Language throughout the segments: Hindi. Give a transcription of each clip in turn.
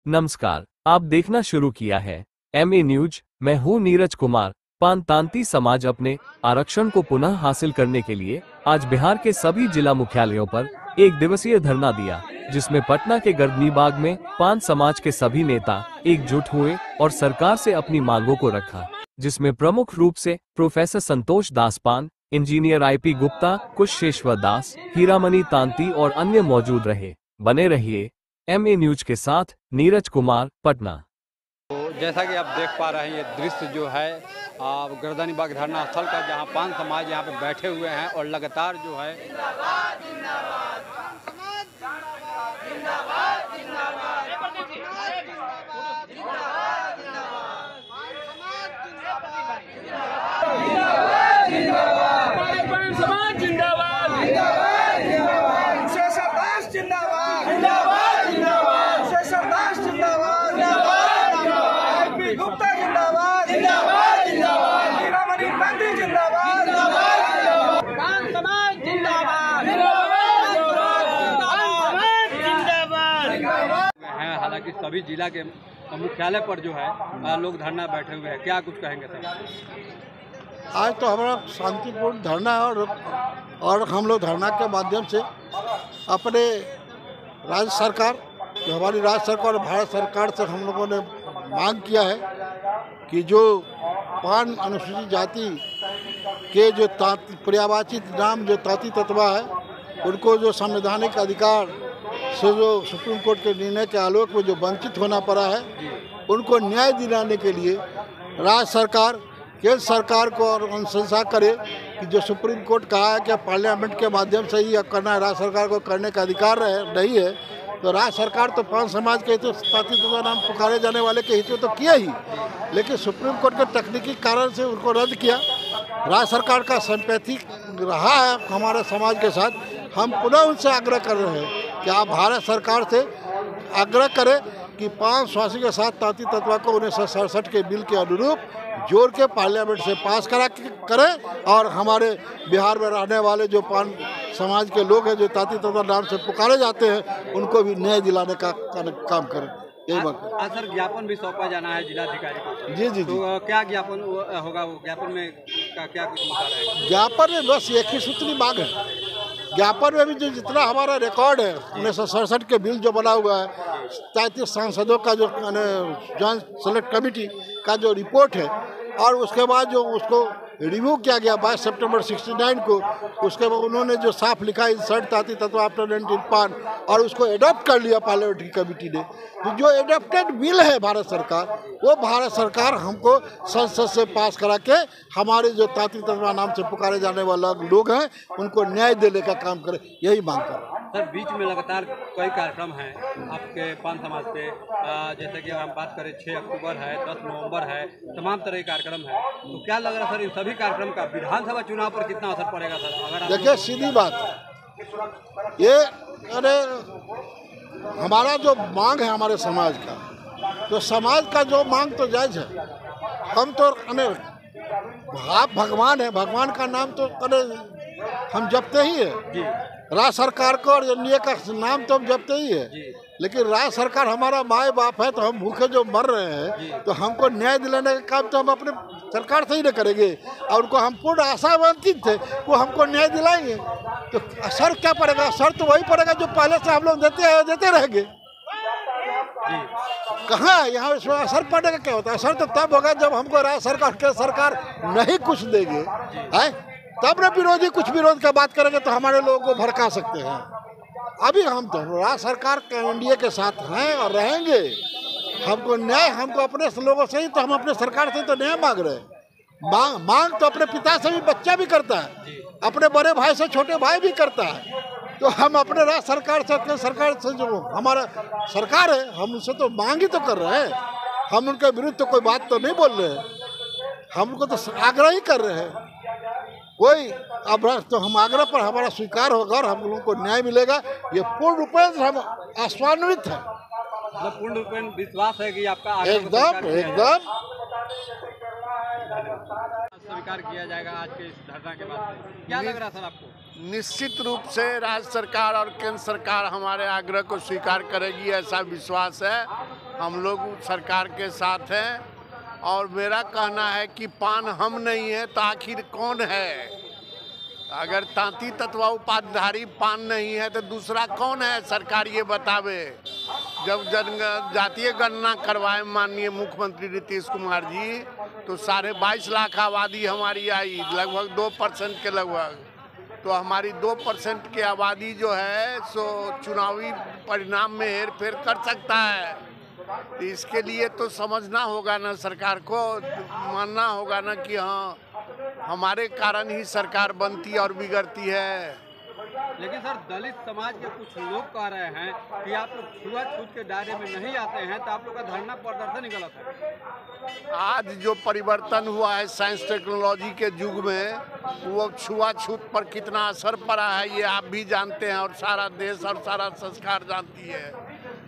नमस्कार, आप देखना शुरू किया है MA न्यूज। मैं हूँ नीरज कुमार। पानतांती समाज अपने आरक्षण को पुनः हासिल करने के लिए आज बिहार के सभी जिला मुख्यालयों पर एक दिवसीय धरना दिया, जिसमें पटना के गर्दनी बाग में पान समाज के सभी नेता एकजुट हुए और सरकार से अपनी मांगों को रखा, जिसमें प्रमुख रूप से प्रोफेसर संतोष दास पान, इंजीनियर IP गुप्ता, कुशेश्वर दास, हीरामणि तांती और अन्य मौजूद रहे। बने रहिए MA न्यूज के साथ। नीरज कुमार, पटना। तो जैसा कि आप देख पा रहे हैं, ये दृश्य जो है गर्दनी बाग धरना स्थल का, जहां पान समाज यहाँ पे बैठे हुए हैं और लगातार जो है हालांकि सभी जिला के मुख्यालय पर जो है लोग धरना बैठे हुए हैं। क्या कुछ कहेंगे सर? आज तो हमारा शांतिपूर्ण धरना है और हम लोग धरना के माध्यम से अपने राज्य सरकार, जो हमारी राज्य सरकार और भारत सरकार से हम लोगों ने मांग किया है कि जो पान अनुसूचित जाति के जो पर्यावाचित नाम जो तांती तत्वा है, उनको जो संवैधानिक अधिकार से जो सुप्रीम कोर्ट के निर्णय के आलोक में जो वंचित होना पड़ा है, उनको न्याय दिलाने के लिए राज्य सरकार केंद्र सरकार को और अनुशंसा करे कि जो सुप्रीम कोर्ट कहा है कि पार्लियामेंट के माध्यम से ही अब करना है, राज्य सरकार को करने का अधिकार नहीं है, तो राज्य सरकार तो पान समाज के हित तांती तत्वा नाम पुकारे जाने वाले के हित में तो किया ही, लेकिन सुप्रीम कोर्ट के तकनीकी कारण से उनको रद्द किया। राज्य सरकार का सिंपैथी रहा है हमारे समाज के साथ। हम पुनः उनसे आग्रह कर रहे हैं कि आप भारत सरकार से आग्रह करें कि पान स्वास्थ्य के साथ तांती तत्वा को 1967 के बिल के अनुरूप जोड़ के पार्लियामेंट से पास करें और हमारे बिहार में रहने वाले जो पान समाज के लोग हैं, जो तांती तत्वा नाम से पुकारे जाते हैं, उनको भी न्याय दिलाने का काम करें। यही बात। सर, ज्ञापन भी सौंपा जाना है जिलाधिकारी को। जी जी तो क्या ज्ञापन होगा? वो ज्ञापन में क्या कुछ मुद्दा रहेगा? ज्ञापन में बस एक ही सूत्री मांग है। ज्ञापन में भी जो जितना हमारा रिकॉर्ड है 1967 के बिल जो बना हुआ है, 33 सांसदों का जो जॉइंट सेलेक्ट कमेटी का जो रिपोर्ट है, और उसके बाद जो उसको रिव्यू किया गया 22 सितंबर 69 को, उसके बाद उन्होंने जो साफ लिखा इंसर्ट तांती तत्वा आफ्टर 19 पान, और उसको एडॉप्ट कर लिया पार्लियामेंट्री कमेटी ने। तो जो एडॉप्टेड बिल है भारत सरकार, वो भारत सरकार हमको संसद से पास करा के हमारे जो तांती तत्वा नाम से पुकारे जाने वाला लोग हैं, उनको न्याय देने का काम करे, यही मांग कर। सर, बीच में लगातार कई कार्यक्रम हैं आपके पान समाज पे, जैसे कि हम बात करें 6 अक्टूबर है, 10 नवंबर है, तमाम तरह के कार्यक्रम है। तो क्या लग रहा है सर, इन सभी कार्यक्रम का विधानसभा चुनाव पर कितना असर पड़ेगा सर? अगर देखिए, सीधी बात, ये अरे हमारा जो मांग है हमारे समाज का, तो समाज का जो मांग तो जायज है। हम तो आप भगवान है, भगवान का नाम तो हम जपते ही है, राज्य सरकार को और एनडीए का नाम तो हम जपते ही है, लेकिन राज्य सरकार हमारा माए बाप है, तो हम भूखे जो मर रहे हैं, तो हमको न्याय दिलाने का काम तो हम अपने सरकार से ही न करेंगे, और उनको हम पूर्ण आशावांछित थे वो हमको न्याय दिलाएंगे। तो असर क्या पड़ेगा? असर तो वही पड़ेगा जो पहले से हम लोग देते रहेंगे। कहाँ यहाँ इसमें असर पड़ेगा? क्या होता है? असर तो तब होगा जब हमको राज्य सरकार नहीं कुछ देंगे, है तब न विरोधी कुछ विरोध का बात करेंगे तो हमारे लोगों को भड़का सकते हैं। अभी हम तो राज्य सरकार के एनडीए के साथ हैं और रहेंगे। हमको न्याय, हमको अपने लोगों से ही तो, हम अपने सरकार से तो न्याय मांग रहे हैं। मांग तो अपने पिता से भी बच्चा भी करता है, अपने बड़े भाई से छोटे भाई भी करता है। तो हम अपने राज्य सरकार से, अपने सरकार से जो हमारा सरकार है, हम उनसे तो मांग ही तो कर रहे हैं। हम उनके विरुद्ध तो कोई बात तो नहीं बोल रहे हैं, हम उनको तो आग्रह ही कर रहे हैं। कोई अब तो हम आग्रह पर हमारा स्वीकार होगा और हम लोगों को न्याय मिलेगा, ये पूर्ण रूप से हम आश्वान्वित हैं। मतलब पूर्ण रूप में विश्वास है कि आपका एकदम स्वीकार किया जाएगा आज के इस धरना के बाद? क्या लग रहा है सर आपको? निश्चित रूप से राज्य सरकार और केंद्र सरकार हमारे आग्रह को स्वीकार करेगी, ऐसा विश्वास है। हम लोग सरकार के साथ हैं। और मेरा कहना है कि पान हम नहीं है तो आखिर कौन है? अगर तांती तत्वा उपाधिधारी पान नहीं है तो दूसरा कौन है? सरकार ये बतावे। जब जनजातीय गणना करवाए माननीय मुख्यमंत्री नीतीश कुमार जी, तो 22.5 लाख आबादी हमारी आई, लगभग 2% के लगभग। तो हमारी 2% की आबादी जो है सो चुनावी परिणाम में हेर फेर कर सकता है। तो इसके लिए तो समझना होगा ना, सरकार को मानना होगा ना कि हाँ, हमारे कारण ही सरकार बनती और बिगड़ती है। लेकिन सर, दलित समाज के कुछ लोग कह रहे हैं कि आप लोग छुआछूत के दायरे में नहीं आते हैं, तो आप लोग का धरना प्रदर्शन ही गलत है। आज जो परिवर्तन हुआ है साइंस टेक्नोलॉजी के युग में, वो छुआछूत पर कितना असर पड़ा है ये आप भी जानते हैं और सारा देश और सारा संस्कार जानती है।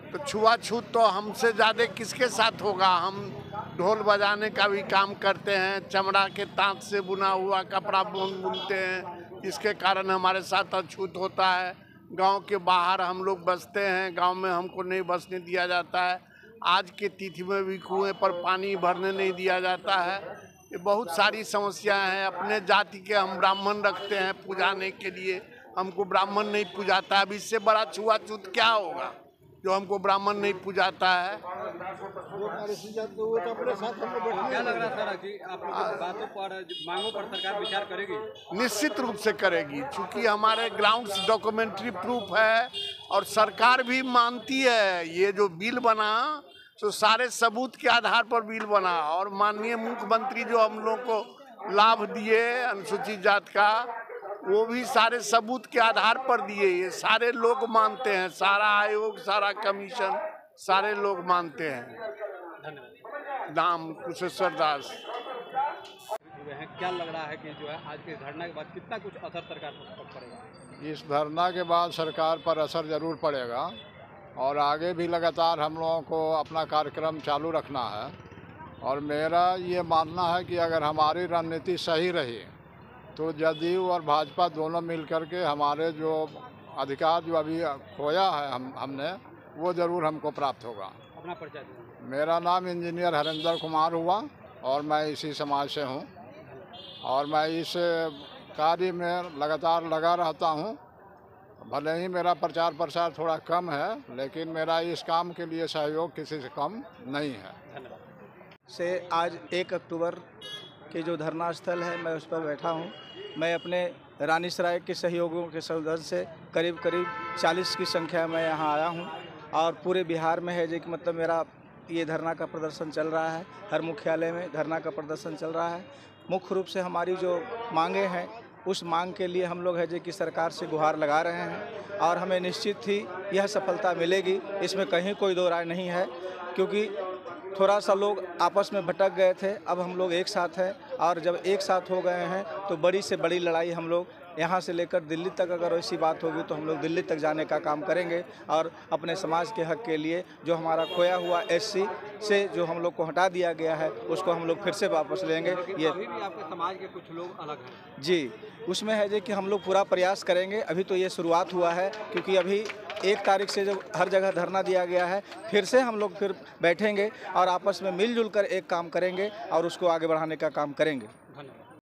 तो छुआछूत तो हमसे ज़्यादा किसके साथ होगा? हम ढोल बजाने का भी काम करते हैं, चमड़ा के तांत से बुना हुआ कपड़ा बुनते हैं, इसके कारण हमारे साथ अछूत होता है। गांव के बाहर हम लोग बसते हैं, गांव में हमको नहीं बसने दिया जाता है। आज के तिथि में भी कुएं पर पानी भरने नहीं दिया जाता है। ये बहुत सारी समस्याएं हैं। अपने जाति के हम ब्राह्मण रखते हैं पूजाने के लिए, हमको ब्राह्मण नहीं पूजाता है। अब इससे बड़ा छुआछूत क्या होगा जो हमको ब्राह्मण नहीं पूजाता है? क्या लग रहा सर कि आप लोगों की बातों पर, मांगों पर सरकार विचार करेगी? निश्चित रूप से करेगी, क्योंकि हमारे ग्राउंड्स डॉक्यूमेंट्री प्रूफ है और सरकार भी मानती है। ये जो बिल बना तो सारे सबूत के आधार पर बिल बना, और माननीय मुख्यमंत्री जो हम लोग को लाभ दिए अनुसूचित जात का, वो भी सारे सबूत के आधार पर दिए। ये सारे लोग मानते हैं, सारा आयोग, सारा कमीशन, सारे लोग मानते हैं। नाम कुशेश्वर दास। क्या लग रहा है कि जो है आज के धरना के बाद कितना कुछ असर सरकार पर पड़ेगा? इस धरना के बाद सरकार पर असर ज़रूर पड़ेगा और आगे भी लगातार हम लोगों को अपना कार्यक्रम चालू रखना है। और मेरा ये मानना है कि अगर हमारी रणनीति सही रही तो जदयू और भाजपा दोनों मिलकर के हमारे जो अधिकार जो अभी खोया है हमने, वो ज़रूर हमको प्राप्त होगा। अपना परिचय दीजिए। मेरा नाम इंजीनियर हरेंद्र कुमार हुआ और मैं इसी समाज से हूँ और मैं इस कार्य में लगातार लगा रहता हूँ। भले ही मेरा प्रचार प्रसार थोड़ा कम है, लेकिन मेरा इस काम के लिए सहयोग किसी से कम नहीं है। से आज 1 अक्टूबर के जो धरना स्थल है, मैं उस पर बैठा हूँ। मैं अपने रानीसराय के सहयोगियों के सदस्य से करीब 40 की संख्या में यहाँ आया हूँ और पूरे बिहार में है जो कि मतलब मेरा ये धरना का प्रदर्शन चल रहा है। हर मुख्यालय में धरना का प्रदर्शन चल रहा है। मुख्य रूप से हमारी जो मांगे हैं, उस मांग के लिए हम लोग है जो कि सरकार से गुहार लगा रहे हैं और हमें निश्चित ही यह सफलता मिलेगी, इसमें कहीं कोई दो राय नहीं है। क्योंकि थोड़ा सा लोग आपस में भटक गए थे, अब हम लोग एक साथ हैं और जब एक साथ हो गए हैं तो बड़ी से बड़ी लड़ाई हम लोग यहाँ से लेकर दिल्ली तक, अगर ऐसी बात होगी तो हम लोग दिल्ली तक जाने का काम करेंगे और अपने समाज के हक के लिए जो हमारा खोया हुआ SC से जो हम लोग को हटा दिया गया है, उसको हम लोग फिर से वापस लेंगे। ये अभी भी आपके समाज के कुछ लोग अलग हैं जी, उसमें है जो कि हम लोग पूरा प्रयास करेंगे। अभी तो ये शुरुआत हुआ है, क्योंकि अभी 1 तारीख से जब हर जगह धरना दिया गया है, फिर से हम लोग फिर बैठेंगे और आपस में मिलजुल कर एक काम करेंगे और उसको आगे बढ़ाने का काम करेंगे।